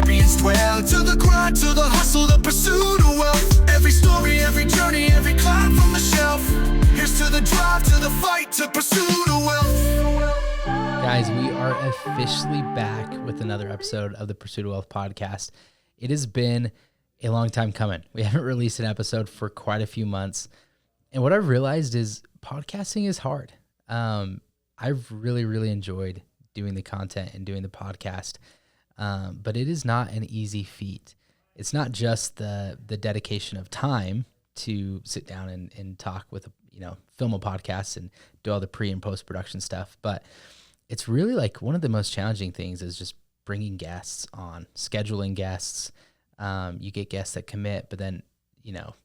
champions dwell. To the grind, to the hustle, the pursuit of wealth. Every story, every journey, every climb from the shelf. Here's to the drive, to the fight, to pursue the wealth. Guys, we are officially back with another episode of the Pursuit of Wealth podcast. It has been a long time coming. We haven't released an episode for quite a few months. And what I've realized is podcasting is hard. I've really enjoyed doing the content and doing the podcast, but it is not an easy feat. It's not just the dedication of time to sit down and talk with, film a podcast and do all the pre and post production stuff, but it's really like one of the most challenging things is just bringing guests on, scheduling guests. You get guests that commit, but then,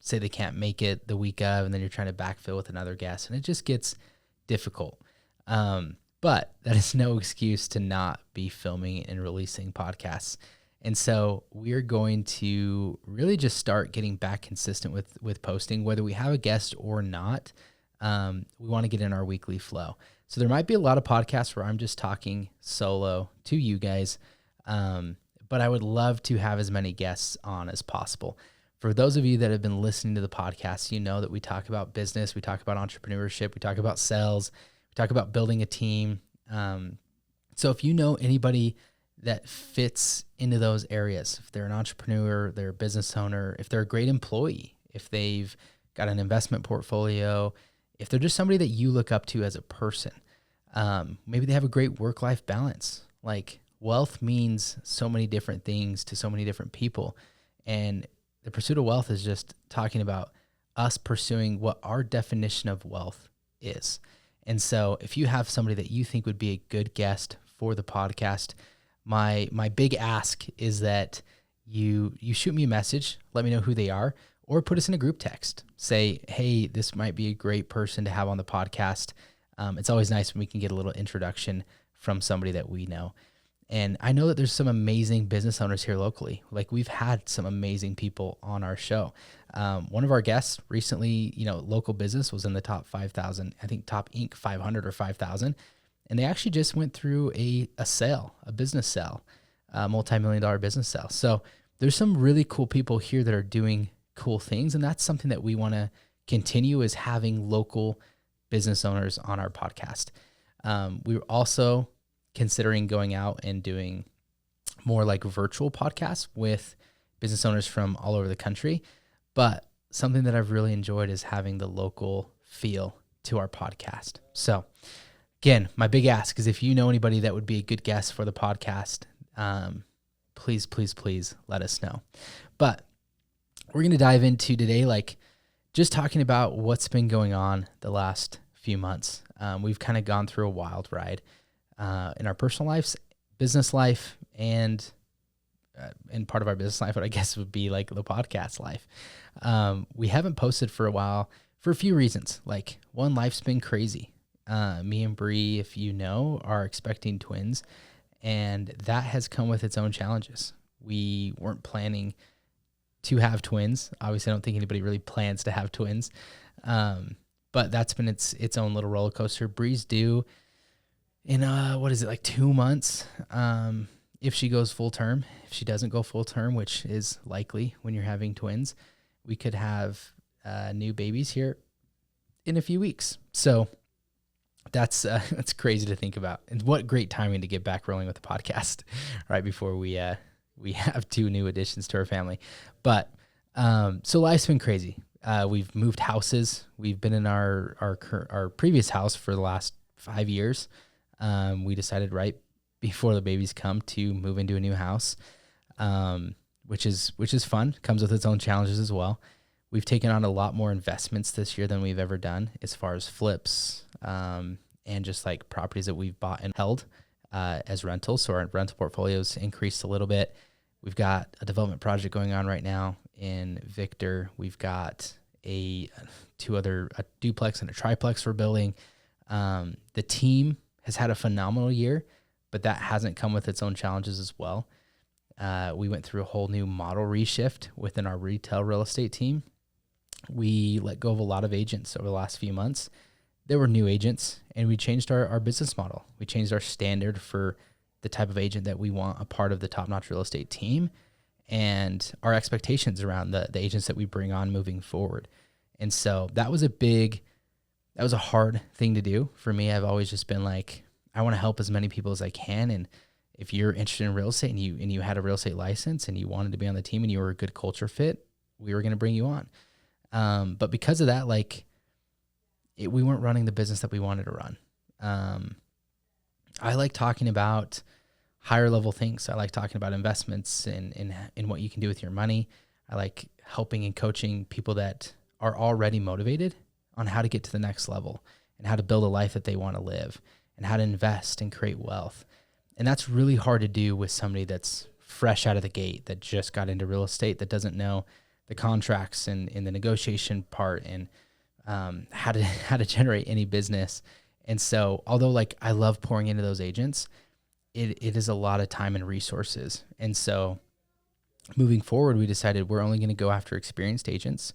say they can't make it the week of, and then you're trying to backfill with another guest, and it just gets difficult. But that is no excuse to not be filming and releasing podcasts. And so we're going to really just start getting back consistent with posting, whether we have a guest or not. We want to get in our weekly flow. So there might be a lot of podcasts where I'm just talking solo to you guys, but I would love to have as many guests on as possible. For those of you that have been listening to the podcast, you know that we talk about business, we talk about entrepreneurship, we talk about sales, we talk about building a team. So if you know anybody that fits into those areas, if they're an entrepreneur, they're a business owner, if they're a great employee, if they've got an investment portfolio, if they're just somebody that you look up to as a person, maybe they have a great work-life balance. Like, wealth means so many different things to so many different people. And the Pursuit of Wealth is just talking about us pursuing what our definition of wealth is. And so if you have somebody that you think would be a good guest for the podcast, my big ask is that you shoot me a message, let me know who they are, or put us in a group text. Say, hey, this might be a great person to have on the podcast. It's always nice when we can get a little introduction from somebody that we know. And I know that there's some amazing business owners here locally. Like, we've had some amazing people on our show. One of our guests recently, local business was in the top 5,000, I think top Inc. 500 or 5,000. And they actually just went through a sale, a business sale, a multi-million-dollar business sale. So there's some really cool people here that are doing cool things. And that's something that we want to continue, is having local business owners on our podcast. We were also considering going out and doing more like virtual podcasts with business owners from all over the country. But something that I've really enjoyed is having the local feel to our podcast. So again, my big ask is if you know anybody that would be a good guest for the podcast, please let us know. But we're going to dive into today, like, just talking about what's been going on the last few months. We've kind of gone through a wild ride in our personal lives, business life, and part of our business life, what I guess would be like the podcast life. We haven't posted for a while for a few reasons. Like, one, life's been crazy. Me and Bree, if you know, are expecting twins, and that has come with its own challenges. We weren't planning to have twins. Obviously, I don't think anybody really plans to have twins, but that's been its own little roller coaster. Bree's due in, like 2 months, if she goes full term. If she doesn't go full term, which is likely when you're having twins, we could have new babies here in a few weeks. So that's crazy to think about. And what great timing to get back rolling with the podcast right before we have 2 new additions to our family. But so life's been crazy. We've moved houses. We've been in our previous house for the last 5 years. We decided right before the babies come to move into a new house, which is fun. Comes with its own challenges as well. We've taken on a lot more investments this year than we've ever done, as far as flips and just like properties that we've bought and held as rentals. So our rental portfolio's increased a little bit. We've got a development project going on right now in Victor. We've got a duplex and a triplex we're building. The team has had a phenomenal year, but that hasn't come with its own challenges as well. We went through a whole new model reshift within our retail real estate team. We let go of a lot of agents over the last few months. There were new agents, and we changed our business model. We changed our standard for the type of agent that we want a part of the Top Notch Real Estate team and our expectations around the agents that we bring on moving forward. And so that was a hard thing to do for me. I've always just been like, I want to help as many people as I can. And if you're interested in real estate and you had a real estate license and you wanted to be on the team and you were a good culture fit, we were going to bring you on. But because of that, we weren't running the business that we wanted to run. I like talking about higher level things. I like talking about investments and what you can do with your money. I like helping and coaching people that are already motivated on how to get to the next level and how to build a life that they want to live and how to invest and create wealth. And that's really hard to do with somebody that's fresh out of the gate, that just got into real estate, that doesn't know the contracts and the negotiation part and how to generate any business. And so although I love pouring into those agents, it is a lot of time and resources. And so moving forward, we decided we're only going to go after experienced agents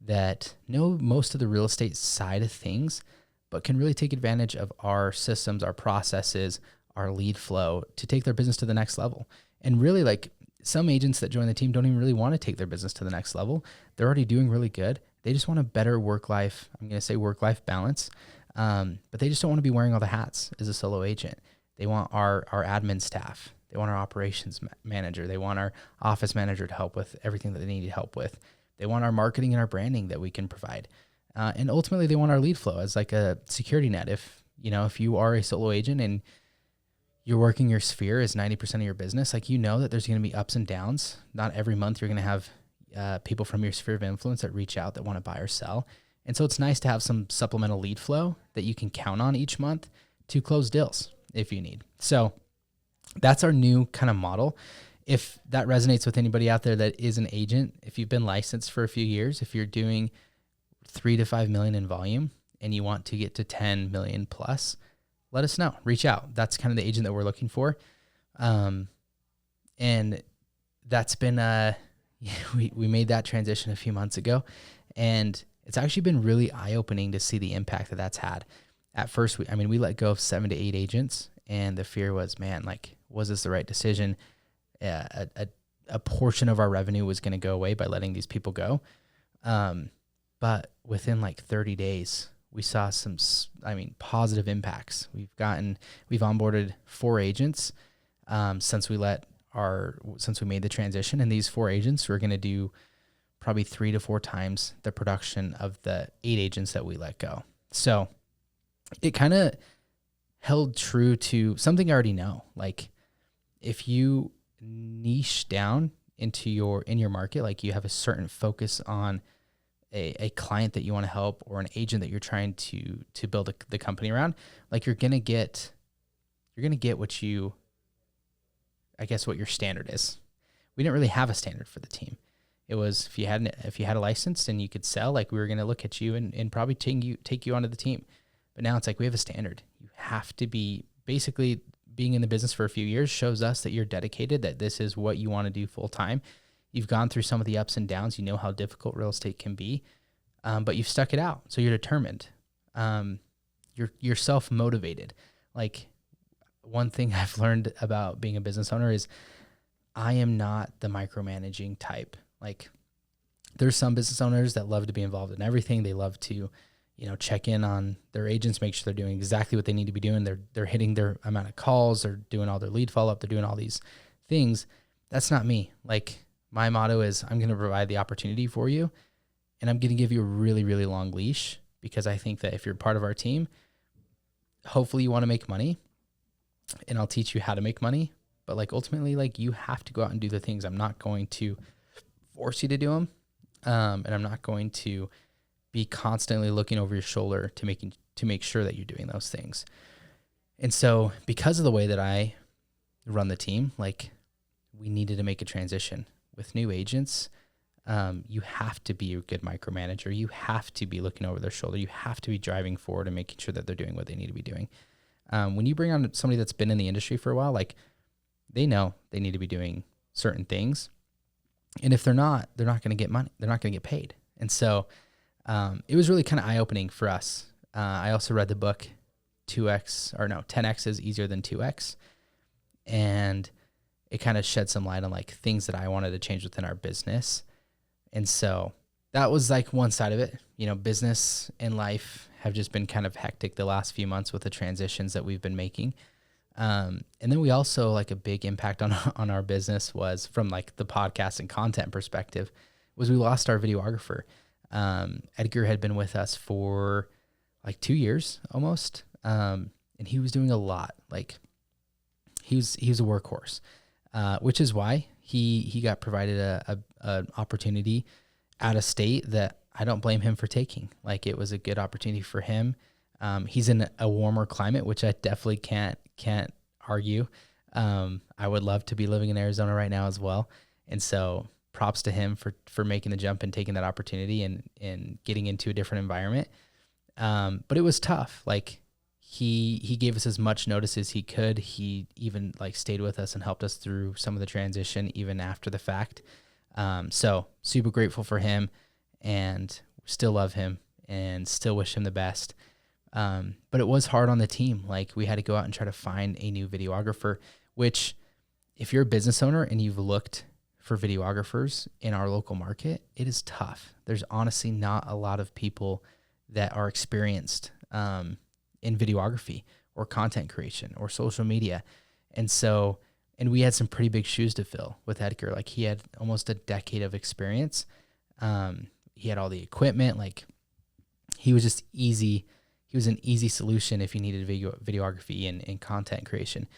that know most of the real estate side of things, but can really take advantage of our systems, our processes, our lead flow to take their business to the next level. And really, some agents that join the team don't even really want to take their business to the next level. They're already doing really good. They just want a better work-life balance. But they just don't want to be wearing all the hats as a solo agent. They want our admin staff. They want our operations manager. They want our office manager to help with everything that they need help with. They want our marketing and our branding that we can provide. And ultimately, they want our lead flow as a security net. If you are a solo agent and you're working your sphere as 90% of your business, that there's going to be ups and downs. Not every month you're going to have people from your sphere of influence that reach out that want to buy or sell. And so it's nice to have some supplemental lead flow that you can count on each month to close deals if you need. So that's our new kind of model. If that resonates with anybody out there that is an agent, if you've been licensed for a few years, if you're doing 3 to 5 million in volume and you want to get to 10 million plus, let us know. Reach out. That's kind of the agent that we're looking for. And that's been, we made that transition a few months ago, and it's actually been really eye-opening to see the impact that that's had. At first, we let go of 7 to 8 agents, and the fear was, was this the right decision? A portion of our revenue was going to go away by letting these people go. But within 30 days, we saw some, positive impacts. We've onboarded 4 agents since we made the transition, and these 4 agents were going to do probably 3 to 4 times the production of the 8 agents that we let go. So it kind of held true to something I already know. If you niche down in your market, you have a certain focus on a client that you want to help or an agent that you're trying to build the company around, you're going to get what what your standard is. We didn't really have a standard for the team. It was if you had a license and you could sell, we were going to look at you and probably take you onto the team. But now it's we have a standard. You have to be, basically being in the business for a few years shows us that you're dedicated, that this is what you want to do full time. You've gone through some of the ups and downs. You know how difficult real estate can be, but you've stuck it out. So you're determined. You're self-motivated. One thing I've learned about being a business owner is I am not the micromanaging type. There's some business owners that love to be involved in everything. They love to, check in on their agents, make sure they're doing exactly what they need to be doing. They're hitting their amount of calls. They're doing all their lead follow-up. They're doing all these things. That's not me. My motto is I'm going to provide the opportunity for you, and I'm going to give you a really, really long leash, because I think that if you're part of our team, hopefully you want to make money, and I'll teach you how to make money. But ultimately, you have to go out and do the things. I'm not going to force you to do them. And I'm not going to be constantly looking over your shoulder to make sure that you're doing those things. And so because of the way that I run the team, we needed to make a transition with new agents. You have to be a good micromanager. You have to be looking over their shoulder. You have to be driving forward and making sure that they're doing what they need to be doing. When you bring on somebody that's been in the industry for a while, they know they need to be doing certain things. And if they're not going to get money. They're not going to get paid. And so it was really kind of eye-opening for us. I also read the book 10X is easier than 2X. and it kind of shed some light on like things that I wanted to change within our business. And so that was like one side of it. You know, business and life have just been kind of hectic the last few months with the transitions that we've been making. And then we also, like, a big impact on our business was from like the podcast and content perspective was we lost our videographer. Edgar had been with us for like 2 years almost. And he was doing a lot. Like he was a workhorse, which is why he got provided a opportunity out of state that I don't blame him for taking. Like, it was a good opportunity for him. He's in a warmer climate, which I definitely can't argue. I would love to be living in Arizona right now as well. And so props to him for making the jump and taking that opportunity and getting into a different environment. But it was tough. Like, he gave us as much notice as he could. He even like stayed with us and helped us through some of the transition even after the fact. So super grateful for him, and still love him and still wish him the best. But it was hard on the team. Like, we had to go out and try to find a new videographer, which, if you're a business owner and you've looked for videographers in our local market, it is tough. There's honestly not a lot of people that are experienced in videography or content creation or social media. And we had some pretty big shoes to fill with Edgar. Like, he had almost a decade of experience. He had all the equipment. Like, he was just easy. He was an easy solution if you needed videography and content creation.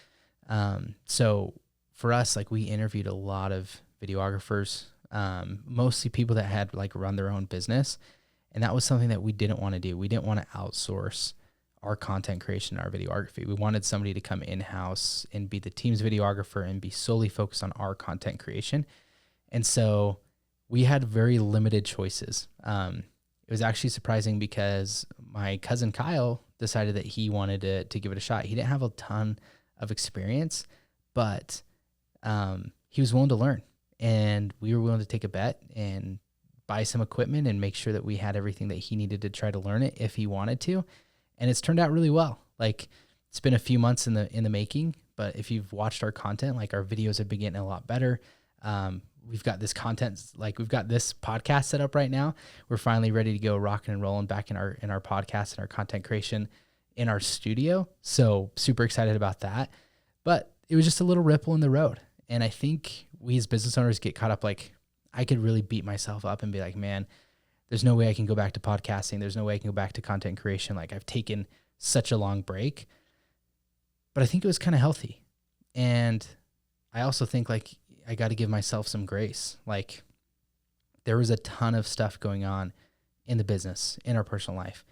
So for us, like, we interviewed a lot of videographers, mostly people that had like run their own business. And that was something that we didn't want to do. We didn't want to outsource our content creation, our videography. We wanted somebody to come in-house and be the team's videographer and be solely focused on our content creation. And so we had very limited choices. It was actually surprising because my cousin Kyle decided that he wanted to give it a shot. He didn't have a ton of experience, but he was willing to learn, and we were willing to take a bet and buy some equipment and make sure that we had everything that he needed to try to learn it if he wanted to. And it's turned out really well. Like, it's been a few months in the making, but if you've watched our content, like, our videos have been getting a lot better. We've got this content, like, we've got this podcast set up right now. We're finally ready to go rocking and rolling back in our podcast and our content creation in our studio. So super excited about that. But it was just a little ripple in the road. And I think we as business owners get caught up. Like, I could really beat myself up and be like, man, there's no way I can go back to podcasting. There's no way I can go back to content creation. Like, I've taken such a long break. But I think it was kind of healthy. And I also think, like, I got to give myself some grace. Like, there was a ton of stuff going on in the business, in our personal life,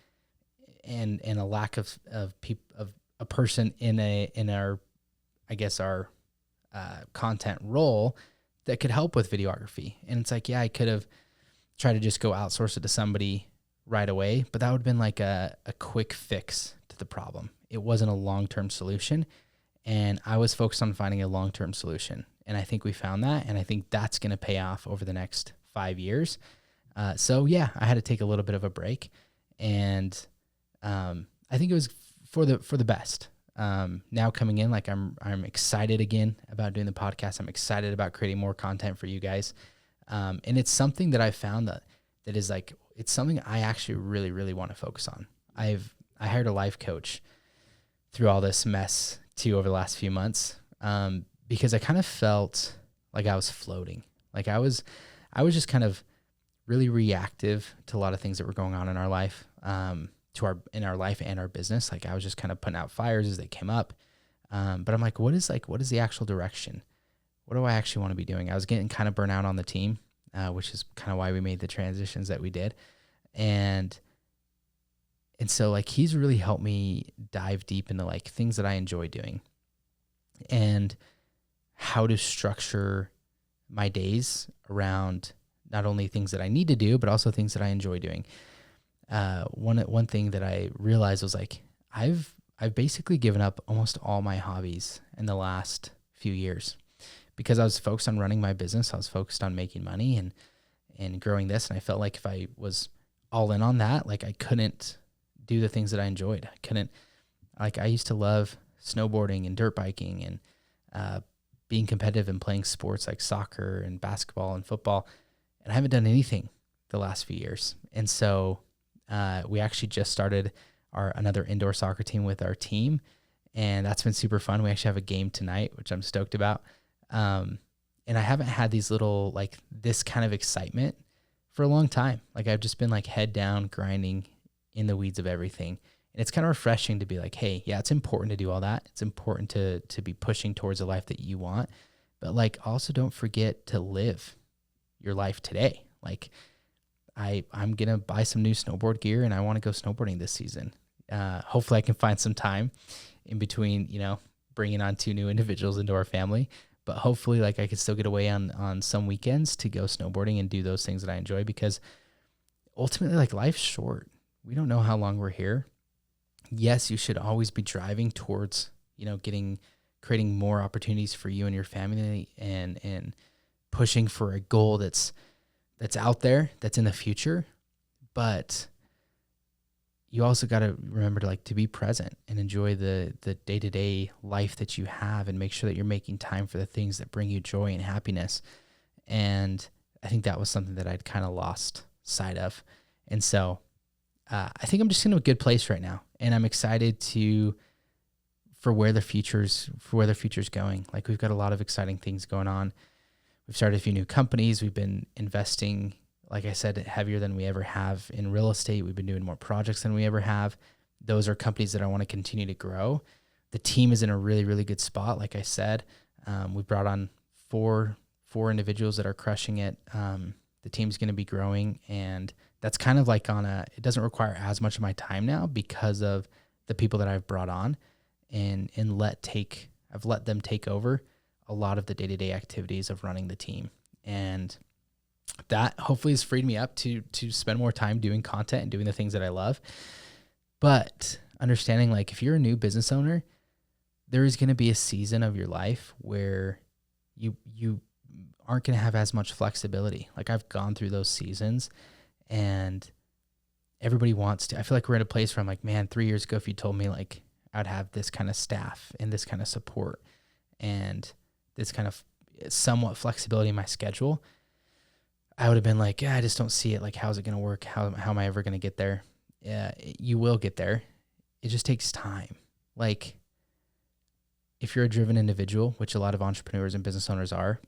and a lack of a person in our content role that could help with videography. And it's like, yeah, I could have tried to just go outsource it to somebody right away, but that would have been like a quick fix to the problem. It wasn't a long-term solution, and I was focused on finding a long-term solution. And I think we found that, and I think that's going to pay off over the next 5 years. So yeah, I had to take a little bit of a break, and I think it was for the best. Now coming in, like, I'm excited again about doing the podcast. I'm excited about creating more content for you guys. And it's something that I found that is like, it's something I actually really, really want to focus on. I hired a life coach through all this mess too over the last few months. Because I kind of felt like I was floating. Like, I was just kind of really reactive to a lot of things that were going on in our life, in our life and our business. Like, I was just kind of putting out fires as they came up. But I'm like, what is the actual direction? What do I actually want to be doing? I was getting kind of burnt out on the team, which is kind of why we made the transitions that we did. And so, like, he's really helped me dive deep into like things that I enjoy doing and how to structure my days around not only things that I need to do, but also things that I enjoy doing. One thing that I realized was, like, I've basically given up almost all my hobbies in the last few years because I was focused on running my business. I was focused on making money and growing this. And I felt like if I was all in on that, like, I couldn't do the things that I enjoyed. I used to love snowboarding and dirt biking and being competitive and playing sports like soccer and basketball and football. And I haven't done anything the last few years. And so we actually just started another indoor soccer team with our team. And that's been super fun. We actually have a game tonight, which I'm stoked about. And I haven't had this kind of excitement for a long time. Like I've just been like head down, grinding in the weeds of everything. And it's kind of refreshing to be like, hey, yeah, it's important to do all that. It's important to be pushing towards a life that you want. But like also don't forget to live your life today. Like I'm going to buy some new snowboard gear and I want to go snowboarding this season. Hopefully I can find some time in between, bringing on 2 new individuals into our family, but hopefully like I could still get away on some weekends to go snowboarding and do those things that I enjoy, because ultimately like life's short. We don't know how long we're here. Yes, you should always be driving towards, creating more opportunities for you and your family and pushing for a goal that's out there, that's in the future. But you also got to remember to be present and enjoy the day-to-day life that you have, and make sure that you're making time for the things that bring you joy and happiness. And I think that was something that I'd kind of lost sight of. And so I think I'm just in a good place right now, and I'm excited for where the future's going. Like we've got a lot of exciting things going on. We've started a few new companies. We've been investing, like I said, heavier than we ever have in real estate. We've been doing more projects than we ever have. Those are companies that I want to continue to grow. The team is in a really, really good spot. Like I said, we brought on four individuals that are crushing it. The team's going to be growing, and that's kind of like it doesn't require as much of my time now because of the people that I've brought on and I've let them take over a lot of the day-to-day activities of running the team. And that hopefully has freed me up to spend more time doing content and doing the things that I love. But understanding if you're a new business owner, there is going to be a season of your life where you aren't going to have as much flexibility. Like I've gone through those seasons, and everybody wants to. I feel like we're at a place where I'm like, man, 3 years ago, if you told me I'd have this kind of staff and this kind of support and this kind of somewhat flexibility in my schedule, I would have been like, yeah, I just don't see it. Like, how's it going to work? How am I ever going to get there? Yeah, you will get there. It just takes time. Like, if you're a driven individual, which a lot of entrepreneurs and business owners are,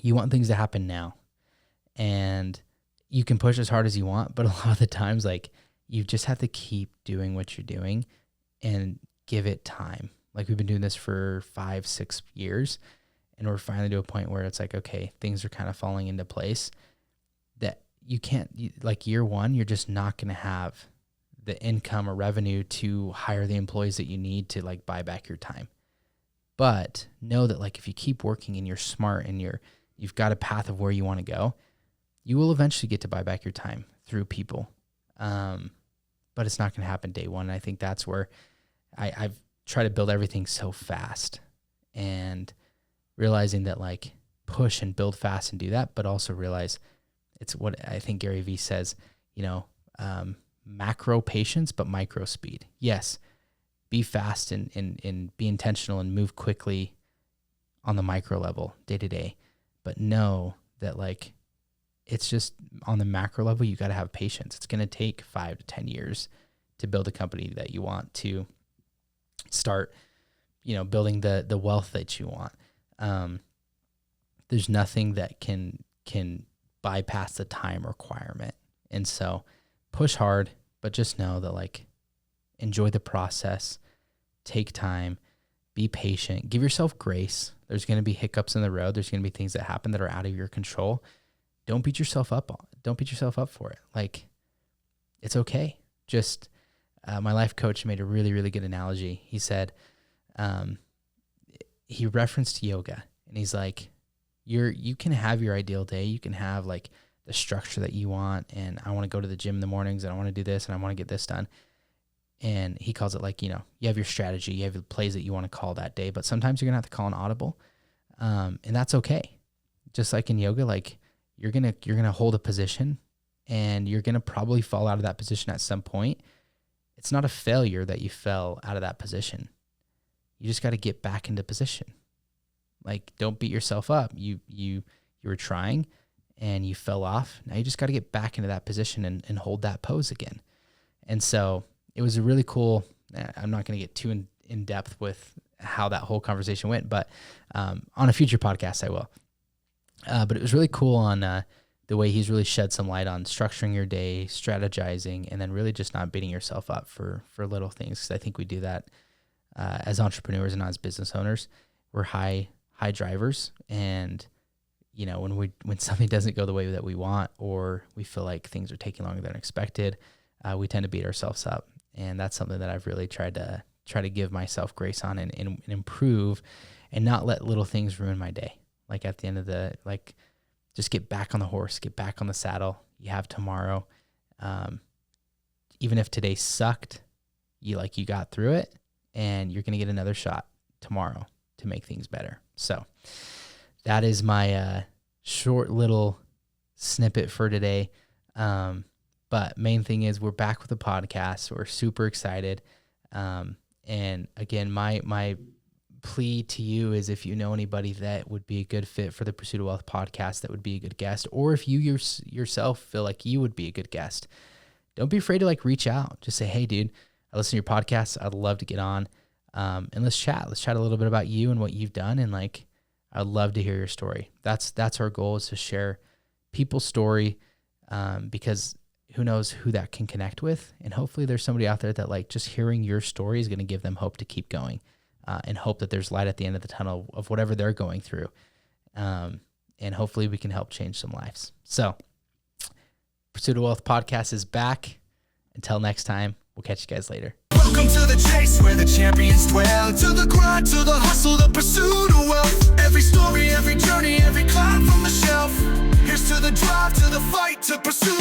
you want things to happen now. And you can push as hard as you want, but a lot of the times, you just have to keep doing what you're doing and give it time. Like, we've been doing this for 5-6 years, and we're finally to a point where it's like, okay, things are kind of falling into place that you can't, year one, you're just not going to have the income or revenue to hire the employees that you need to buy back your time. But know that if you keep working and you're smart and you've got a path of where you want to go, you will eventually get to buy back your time through people. But it's not going to happen day one. And I think that's where I've tried to build everything so fast, and realizing that push and build fast and do that, but also realize it's what I think Gary Vee says, macro patience, but micro speed. Yes, be fast and be intentional and move quickly on the micro level day to day, but know that it's just on the macro level, you got to have patience. It's going to take 5 to 10 years to build a company that you want to start, building the wealth that you want. There's nothing that can bypass the time requirement. And so push hard, but just know that enjoy the process, take time, be patient, give yourself grace. There's going to be hiccups in the road. There's going to be things that happen that are out of your control. Don't beat yourself up for it. It's okay. Just, my life coach made a really, really good analogy. He said, he referenced yoga, and he's like, you can have your ideal day. You can have the structure that you want. And I want to go to the gym in the mornings, and I want to do this, and I want to get this done. And he calls it you have your strategy, you have the plays that you want to call that day, but sometimes you're gonna have to call an audible. And that's okay. Just like in yoga, you're gonna hold a position, and you're gonna probably fall out of that position at some point. It's not a failure that you fell out of that position. You just got to get back into position. Like, don't beat yourself up. You were trying and you fell off. Now you just got to get back into that position and hold that pose again. And so it was a really cool, I'm not going to get too in depth with how that whole conversation went, but on a future podcast I will. But it was really cool on the way he's really shed some light on structuring your day, strategizing, and then really just not beating yourself up for little things. Because I think we do that as entrepreneurs and as business owners. We're high drivers, and when something doesn't go the way that we want, or we feel like things are taking longer than expected, we tend to beat ourselves up. And that's something that I've really tried to give myself grace on and improve, and not let little things ruin my day. Like at the end of just get back on the horse, get back on the saddle. You have tomorrow. Even if today sucked, you got through it, and you're going to get another shot tomorrow to make things better. So that is my short little snippet for today. But main thing is we're back with the podcast. We're super excited. And again, my plea to you is, if you know anybody that would be a good fit for the Pursuit of Wealth podcast, that would be a good guest, or if you yourself feel like you would be a good guest, don't be afraid to reach out. Just say, hey dude, I listen to your podcast. I'd love to get on. And let's chat a little bit about you and what you've done. And I'd love to hear your story. That's our goal, is to share people's story. Because who knows who that can connect with. And hopefully there's somebody out there that just hearing your story is going to give them hope to keep going. And hope that there's light at the end of the tunnel of whatever they're going through. And hopefully we can help change some lives. So Pursuit of Wealth podcast is back. Until next time, we'll catch you guys later. Welcome to the chase where the champions dwell. To the grind, to the hustle, the pursuit of wealth. Every story, every journey, every climb from the shelf. Here's to the drive, to the fight, to pursue